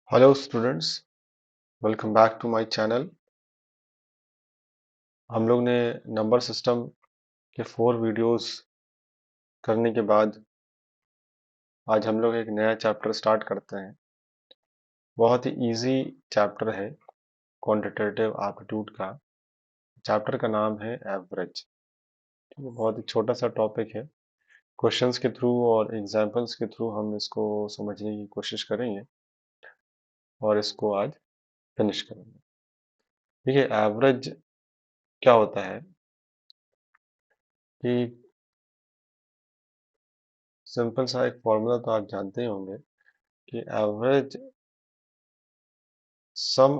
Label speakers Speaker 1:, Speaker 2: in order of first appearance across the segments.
Speaker 1: Hello students, welcome back to my channel. हम लोग ने नंबर सिस्टम के 4 वीडियोस करने के बाद आज हम लोग एक नया चैप्टर स्टार्ट करते हैं। बहुत ही इजी चैप्टर है, क्वांटिटेटिव एप्टीट्यूड का। चैप्टर का नाम है एवरेज। ठीक है, बहुत ही छोटा सा टॉपिक है। क्वेश्चंस के थ्रू और एग्जांपल्स के थ्रू हम इसको समझने की कोशिश करेंगे और इसको आज फिनिश करेंगे। देखिए, एवरेज क्या होता है कि सिंपल सा एक फॉर्मूला तो आप जानते ही होंगे कि average sum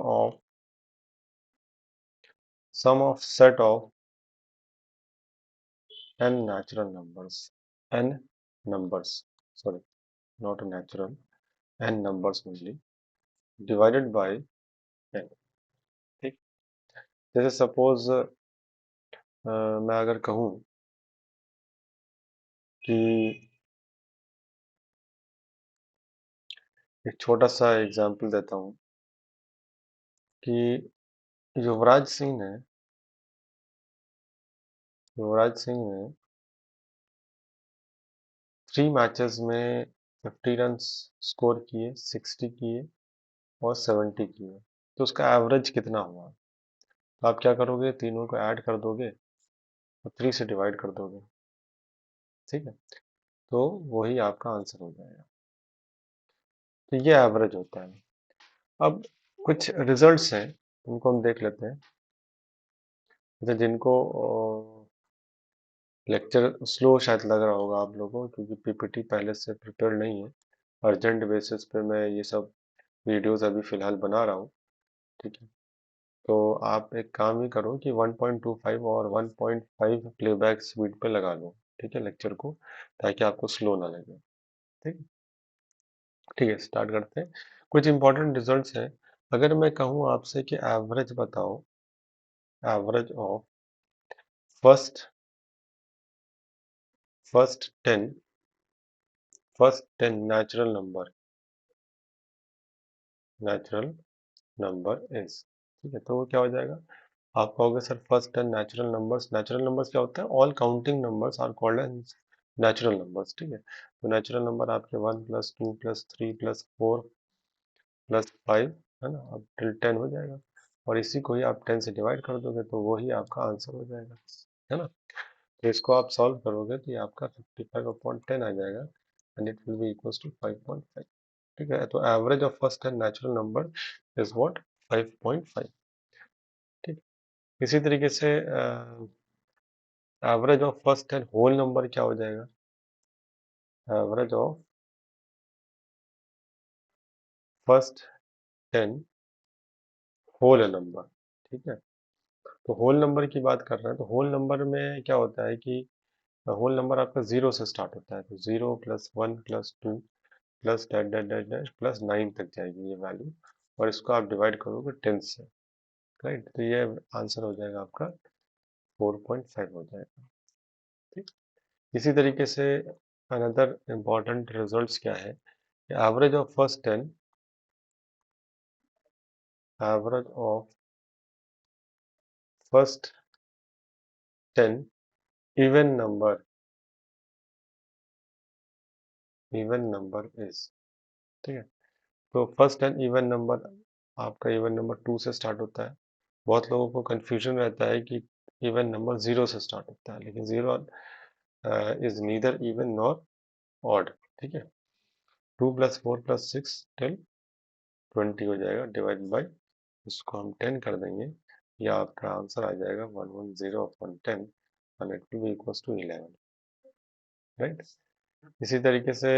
Speaker 1: of set of n natural numbers, n numbers, sorry, not natural, n numbers only, divided by n। ठीक, जैसे सपोज मैं अगर कहूँ कि एक छोटा सा एग्जांपल देता हूँ कि युवराज सिंह ने युवराज सिंह ने 3 मैचेस में 50 रन स्कोर किए, 60 किए और 70 किए। तो उसका एवरेज कितना हुआ? तो आप क्या करोगे, तीनों को ऐड कर दोगे और 3 से डिवाइड कर दोगे। ठीक है, तो वही आपका आंसर हो जाएगा। तो ये एवरेज होता है। अब कुछ रिजल्ट्स हैं, उनको हम देख लेते हैं। जैसे जिनको लेक्चर स्लो शायद लग रहा होगा आप लोगों को, क्योंकि पीपीटी पहले से प्रिपेयर नहीं है। अर्जेंट बेसिस पे मैं ये सब वीडियोस अभी फिलहाल बना रहा हूँ। ठीक है, तो आप एक काम ही करो कि 1.25 और 1.5 प्लेबैक स्पीड पे लगा लो। ठीक है, लेक्चर को, ताकि आपको स्लो ना लगे। ठीक, ठीक है, स्टार्ट करते हैं। कुछ इंपॉर्टेंट रिजल्ट्स हैं। अगर मैं कहूँ आपसे कि एवरेज बताओ, average of first first 10 natural number is. ठीक है, तो वो क्या हो जाएगा? आप कहोगे सर फर्स्ट 10 नेचुरल नंबर्स क्या होता है? All counting numbers are called as natural numbers. ठीक है, तो नेचुरल नंबर आपके 1 + 2 + 3 + 4 + 5 है ना, अब टिल 10 हो जाएगा। और इसी को ही आप 10 से डिवाइड कर दोगे तो वही आपका आंसर हो जाएगा, है ना। तो इसको आप सॉल्व करोगे तो ये आपका 55/10 आ जाएगा, and it will be equals to 5.5। ठीक है, तो average of first 10 natural number is what? 5.5। ठीक, इसी तरीके से average of first 10 whole number क्या हो जाएगा? Average of first 10 whole number. ठीक है, तो होल नंबर की बात कर रहे हैं, तो होल नंबर में क्या होता है कि होल नंबर आपका 0 से स्टार्ट होता है, तो 0 + 1 + 2 plus dash dash dash dash plus 9 तक जाएगी ये वैल्यू, और इसको आप डिवाइड करोगे 10 से। राइट, तो ये आंसर हो जाएगा आपका 4.5 हो जाएगा। ठीक, इसी तरीके से अनदर इम्पॉर्टेंट रिजल्ट्स क्या है? Average of first 10 average of first 10 even number is. ठीक है, तो फर्स्ट 10 इवन नंबर, आपका इवन नंबर 2 से स्टार्ट होता है। बहुत लोगों को कंफ्यूजन रहता है कि इवन नंबर 0 से स्टार्ट होता है, लेकिन 0 is neither even nor odd. ठीक है, 2 + 4 + 6 टिल 20 हो जाएगा, डिवाइड बाई, इसको हम 10 कर देंगे, या आपका आंसर आ जाएगा 110/10, and it will be equals to 11। Right, इसी तरीके से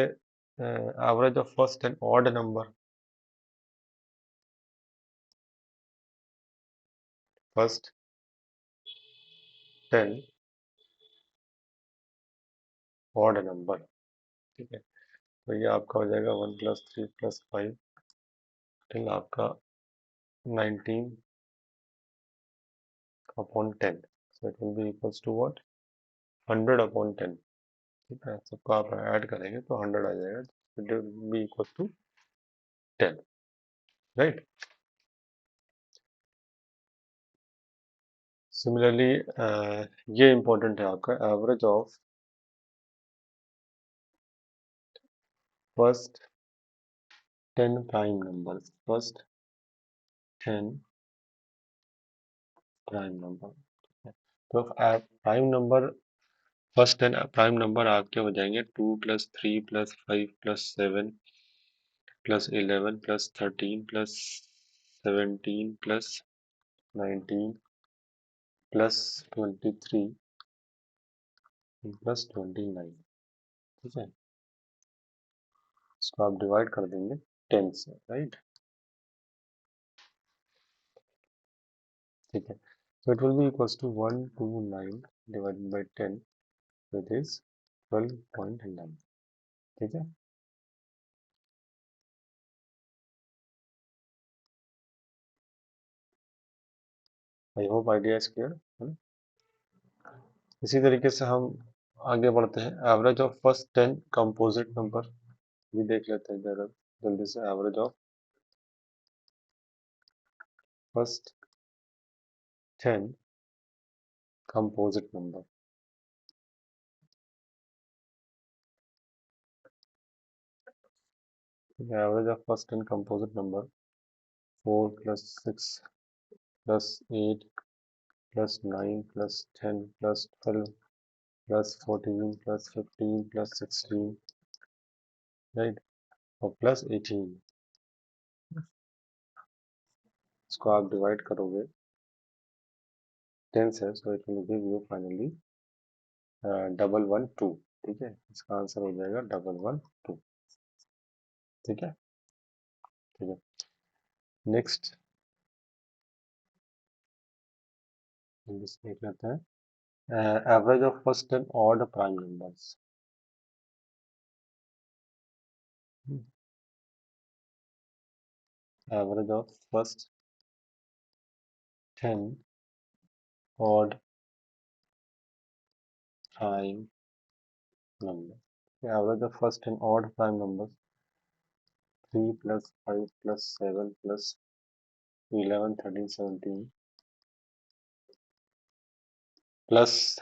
Speaker 1: average of first 10 odd number, first 10 odd number. ठीक है, तो ये आपका हो जाएगा 1 + 3 + 5 टिल आपका 19/10, so it will be equals to what? 100/10। ठीक है, सबको आप ऐड करेंगे तो 100 आ जाएगा, it will be equal to 10। Right. Similarly ये इंपॉर्टेंट है आपका, average of first 10 prime numbers, first 10 prime number. तो prime number, first 10 prime number आपके हो जाएंगे 2 + 3 + 5 + 7 +11 +13 +17 +19 +29, ठीक है। इसको आप डिवाइड कर देंगे 10 से, राइट। ठीक है, so it will be equals to 129 divided by 10, so it is 12.9, ठीक है। I hope idea is clear. इसी तरीके से हम आगे बढ़ते हैं, average of first 10 composite number भी देख लेते हैं जरा जल्दी से। Average of first 10 composite number, average of first 10 composite number 4 + 6 + 8 + 9 + 10 + 12 + 14 + 15 + 16, right, और +18। इसको आप डिवाइड करोगे 10 से, so it will give you finally 112, ठीक है। इसका आंसर हो जाएगा 112, ठीक है। ठीक है, नेक्स्ट देख लेते हैं, average of first 10 odd prime numbers. Average of first 10 odd prime number, average of first 10 odd prime numbers 3 + 5 + 7 + 11 13 17 +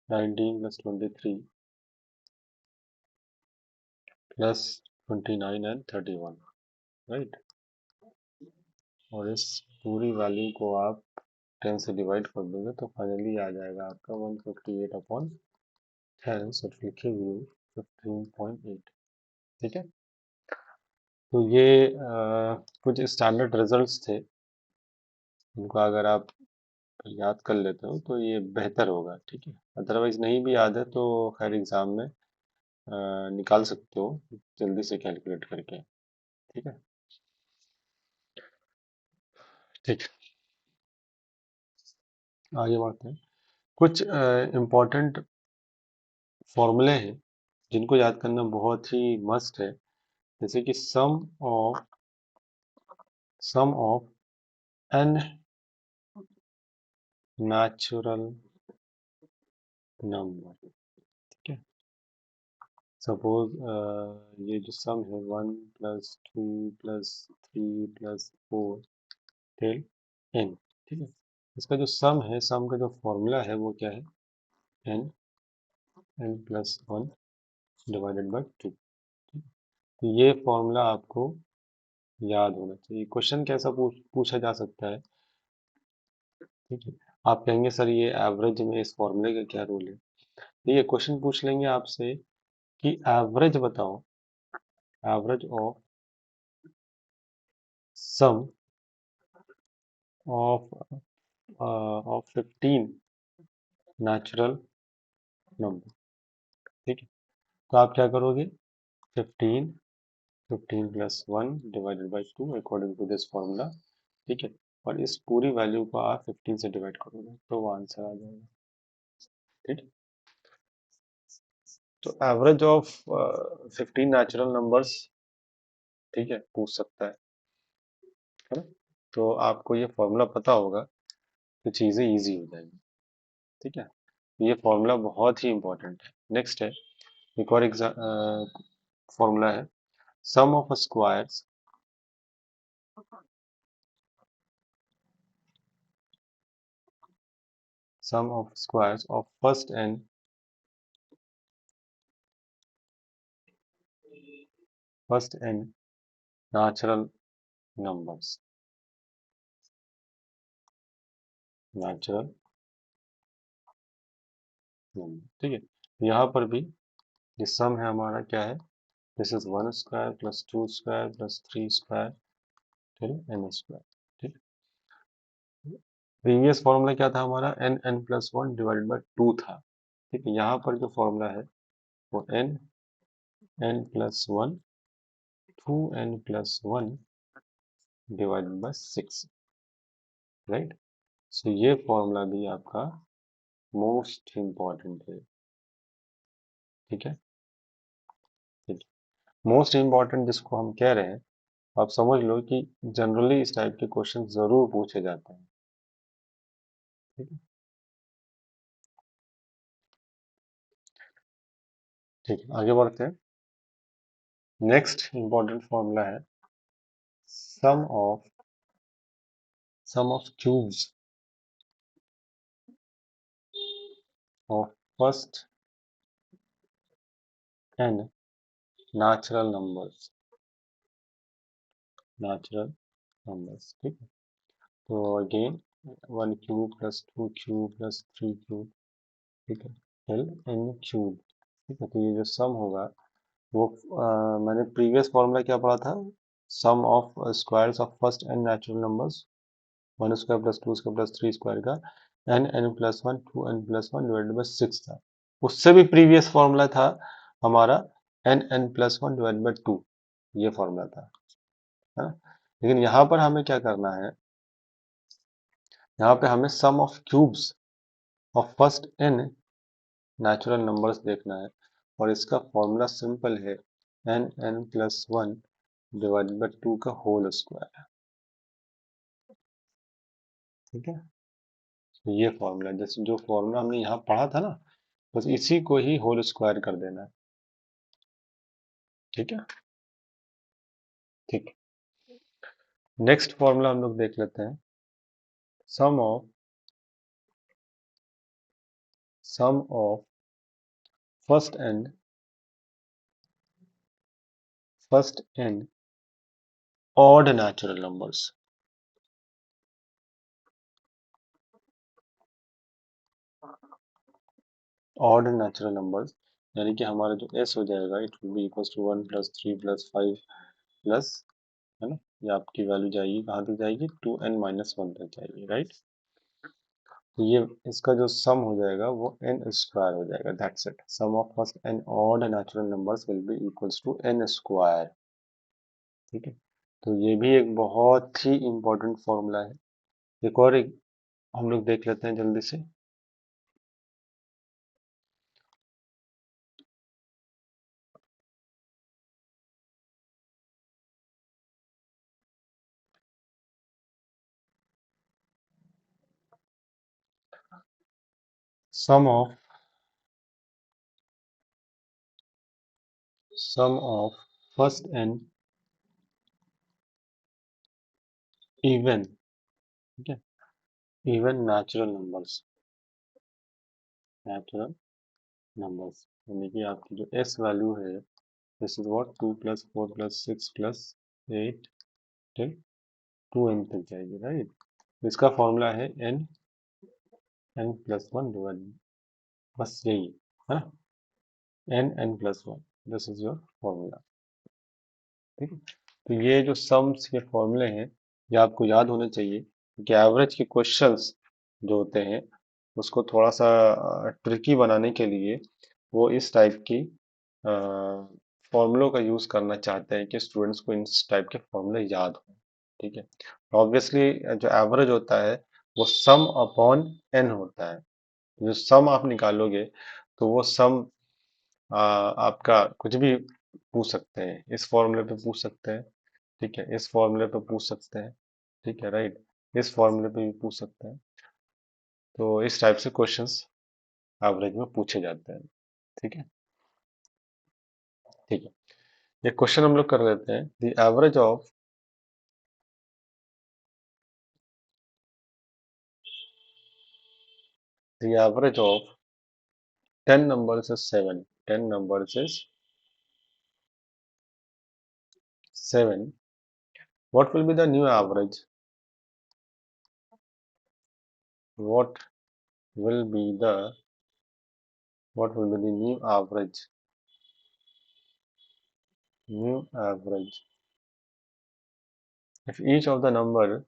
Speaker 1: 19 + 23 + 29 and 31, right. और इस पूरी वैल्यू को आप 10 से डिवाइड कर दोगे तो फाइनली आ जाएगा आपका 158/10, so it will give you 15.8, ठीक है। तो ये कुछ स्टैंडर्ड रिजल्ट्स थे, इनको अगर आप याद कर लेते हो तो ये बेहतर होगा, ठीक है। अदरवाइज नहीं भी याद है तो खैर एग्जाम में निकाल सकते हो जल्दी से कैलकुलेट करके, ठीक है। ठीक, आगे बढ़ते हैं। कुछ इम्पोर्टेंट फॉर्मूले हैं जिनको याद करना बहुत ही मस्ट है, जैसे कि सम ऑफ एन नेचुरल नंबर, ठीक है। सपोज ये जो सम है 1 + 2 + 3 + 4 टिल n, ठीक है। इसका जो सम है, सम का जो फॉर्मूला है वो क्या है, n+1 डिवाइडेड बाय 2। तो ये फॉर्मूला आपको याद होना चाहिए। क्वेश्चन कैसा पूछा जा सकता है, ठीक है। आप कहेंगे सर ये एवरेज में इस फॉर्मूले का क्या रोल है। देखिए क्वेश्चन पूछ लेंगे आपसे कि एवरेज बताओ, average of sum of 15 natural number, ठीक है। तो आप क्या करोगे, 15 15 + 1 divided by 2 according to this formula, ठीक है। और इस पूरी वैल्यू को आप 15 से डिवाइड करोगे तो वो आंसर आ जाएगा, ठीक। तो एवरेज ऑफ 15 नेचुरल नंबर्स, ठीक है, पूछ सकता है ना। तो आपको ये फॉर्मूला पता होगा तो चीज़ें इजी हो जाएंगी, ठीक है। ये फॉर्मूला बहुत ही इंपॉर्टेंट है। नेक्स्ट है, एक और फॉर्मूला है, sum of squares sum of squares of first n natural numbers, ठीक है। यहाँ पर भी ये सम है हमारा क्या है, this is 1 square plus 2 square plus 3 square till n square, ठीक। प्रीवियस फॉर्मूला क्या था हमारा, n प्लस 1 डिवाइडेड बाई 2 था, ठीक है। यहाँ पर जो फॉर्मूला है वो n plus 1 2n plus 1 divided by 6, right. So ये फॉर्मूला भी आपका मोस्ट इम्पॉर्टेंट है, ठीक है। मोस्ट इम्पॉर्टेंट जिसको हम कह रहे हैं, आप समझ लो कि जनरली इस टाइप के क्वेश्चन जरूर पूछे जाते हैं, ठीक है। ठीक है, आगे बढ़ते हैं। नेक्स्ट इम्पॉर्टेंट फॉर्मूला है sum of cubes of first n natural numbers, ठीक है। तो again 1 cube plus 2 cube plus 3 cube, ठीक है, टिल n क्यूब, ठीक है। तो ये जो सम होगा वो मैंने प्रीवियस फॉर्मूला क्या पढ़ा था, sum of squares of first n natural numbers 1 square plus 2 square plus 3 square का n plus 1 2n plus 1 divided by 6 था। उससे भी प्रीवियस फॉर्मूला था हमारा n प्लस 1 डिवाइडेड बाई 2, ये फॉर्मूला था, है ना। लेकिन यहाँ पर हमें क्या करना है, यहाँ पे हमें sum of cubes of first n natural numbers देखना है, और इसका फॉर्मूला सिंपल है n प्लस 1 डिवाइडेड बाई 2 का होल स्क्वायर, ठीक है। तो ये फॉर्मूला, जैसे जो फॉर्मूला हमने यहाँ पढ़ा था ना, बस इसी को ही होल स्क्वायर कर देना है, ठीक है। ठीक, नेक्स्ट फॉर्मूला हम लोग देख लेते हैं, sum of first n odd natural numbers, odd natural numbers, यानी कि हमारा जो s हो जाएगा it will be equal to 1 plus 3 plus 5 plus, है ना, ये आपकी वैल्यू जाएगी कहाँ तक जाएगी, 2n माइनस 1 तक जाएगी, राइट। तो ये इसका जो सम हो जाएगा वो n स्क्वायर हो जाएगा, that's it. Sum of first n odd natural numbers will be equals to n square, ठीक है। तो ये भी एक बहुत ही इंपॉर्टेंट फॉर्मूला है। एक हम लोग देख लेते हैं जल्दी से, सम ऑफ फर्स्ट n इवन, ठीक है, इवन नेचुरल नंबर्स, यानी कि आपकी जो s वैल्यू है, this is what 2 plus 4 plus 6 plus 8 till 2n तक जाएगी, राइट। इसका फॉर्मूला है n प्लस 1 डिवाइड, बस यही है ना, n plus 1, this is your formula, ठीक है। तो ये जो सम्स के फॉर्मूले हैं ये आपको याद होने चाहिए, कि एवरेज के क्वेश्चंस जो होते हैं उसको थोड़ा सा ट्रिकी बनाने के लिए वो इस टाइप की फॉर्मूलों का यूज करना चाहते हैं कि स्टूडेंट्स को इस टाइप के फॉर्मूले याद हो, ठीक है। ऑब्वियसली जो एवरेज होता है वो सम अपॉन एन होता है, जो सम आप निकालोगे तो वो सम आपका कुछ भी पूछ सकते हैं, इस फॉर्मूले पे पूछ सकते हैं, ठीक है, इस फॉर्मूले पे पूछ सकते हैं, ठीक है, राइट, इस फॉर्मूले पे भी पूछ सकते हैं। तो इस टाइप से क्वेश्चंस एवरेज में पूछे जाते हैं, ठीक है। ठीक है, ये क्वेश्चन हम लोग कर लेते हैं, the average of The average of 10 numbers is 7. 10 numbers is 7. What will be the new average? What will be the what will be the new average? New average. If each of the number,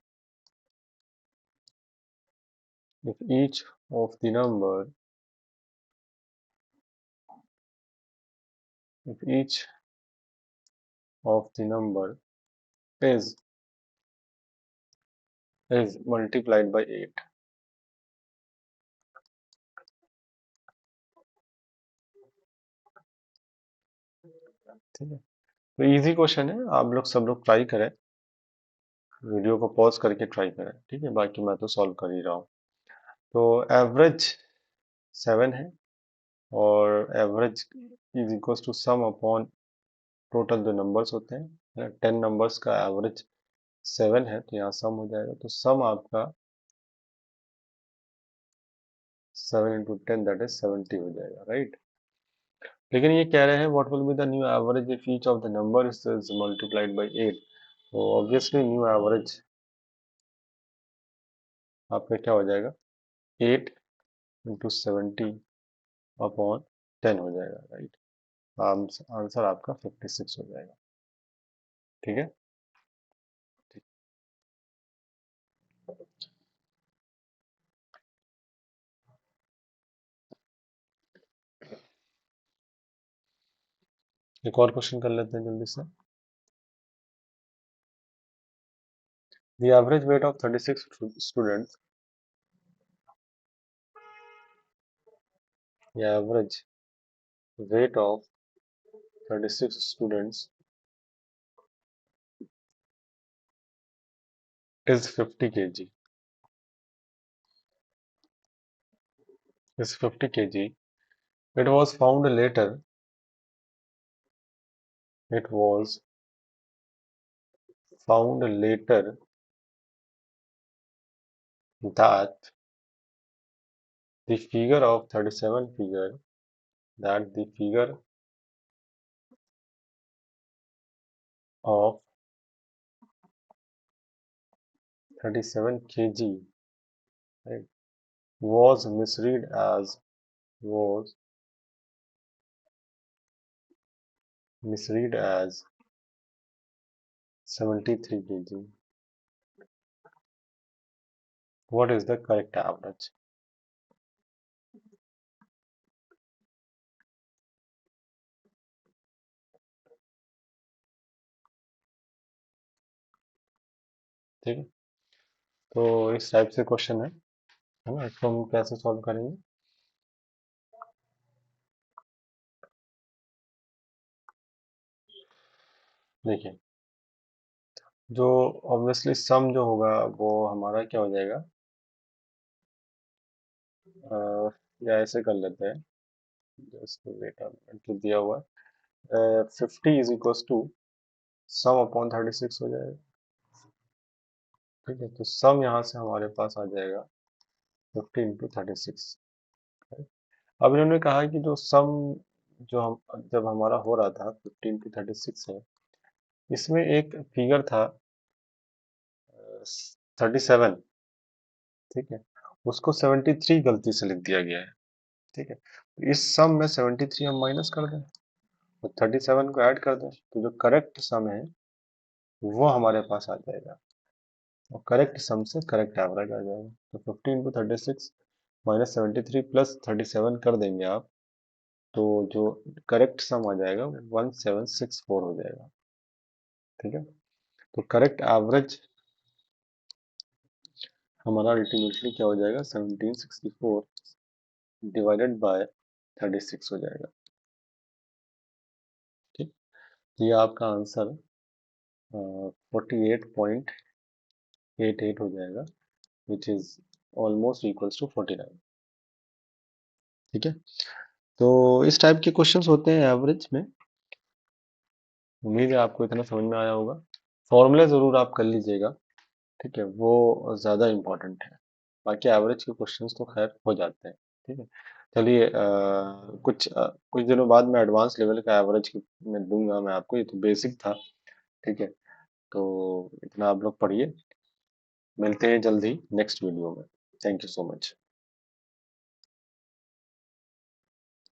Speaker 1: if each of the number, if each of the number is multiplied by 8. ठीक है, तो easy question है, आप लोग सब लोग try करें, video को पॉज करके ट्राई करें, ठीक है, बाकी मैं तो सॉल्व कर ही रहा हूँ। तो एवरेज 7 है और average is equal to sum upon total जो नंबर्स होते हैं, 10 नंबर्स का एवरेज 7 है, तो यहाँ सम हो जाएगा, तो सम आपका 7 इंटू 10 दैट इज 70 हो जाएगा, राइट। लेकिन ये कह रहे हैं what will be the new average if each of the number is multiplied by 8, तो ऑब्वियसली न्यू एवरेज आपका क्या हो जाएगा, 8 इंटू 70 अपॉन 10 हो जाएगा, राइट। आंसर आपका 56 हो जाएगा, ठीक है। एक और क्वेश्चन कर लेते हैं जल्दी से। The average weight of 36 students, the average weight of 36 students is 50 kg. Is 50 kg. It was found later. It was found later that the figure of 37 figure that the figure of 37 kg, right, was misread as was misread as 73 kg. What is the correct average? ठीक है, तो इस type से question है ना, इसको हम कैसे सॉल्व करेंगे। देखिए, जो ऑब्वियसली सम जो होगा वो हमारा क्या हो जाएगा, या ऐसे कर लेते हैं, जस्ट वेट तो दिया हुआ है 50 is equal to sum upon 36 हो जाएगा, ठीक है, तो सम यहाँ से हमारे पास आ जाएगा 50 इंटू 36। अब इन्होंने कहा कि जो सम जो हम जब हमारा हो रहा था 50 इंटू 36 है, इसमें एक फिगर था 37, ठीक है, उसको 73 गलती से लिख दिया गया है, ठीक है, तो इस सम में 73 हम माइनस कर दें और 37 को ऐड कर दें, तो जो करेक्ट सम है वो हमारे पास आ जाएगा और करेक्ट सम से करेक्ट एवरेज आ जाएगा, तो 50 इंटू 36 माइनस 73 प्लस 37 कर देंगे आप, तो जो करेक्ट सम आ जाएगा 1764 हो जाएगा, ठीक है, तो करेक्ट एवरेज हमारा अल्टीमेटली क्या हो जाएगा, 1764 डिवाइडेड बाय 36 हो जाएगा, ठीक, तो ये आपका आंसर 48.88 हो जाएगा, which is almost equals to 49, ठीक है। तो इस टाइप के क्वेश्चंस होते हैं एवरेज में। उम्मीद है आपको इतना समझ में आया होगा। फॉर्मूले जरूर आप कर लीजिएगा, ठीक है, वो ज़्यादा इम्पोर्टेंट है। बाकी एवरेज के क्वेश्चंस तो खैर हो जाते हैं। ठीक है, चलिए कुछ दिनों बाद मैं एडवांस लेवल का एवरेज में दूंगा मैं आपको, ये तो बेसिक था। ठीक है, तो इतना आप लोग पढ़िए, मिलते हैं जल्दी नेक्स्ट वीडियो में। Thank you so much.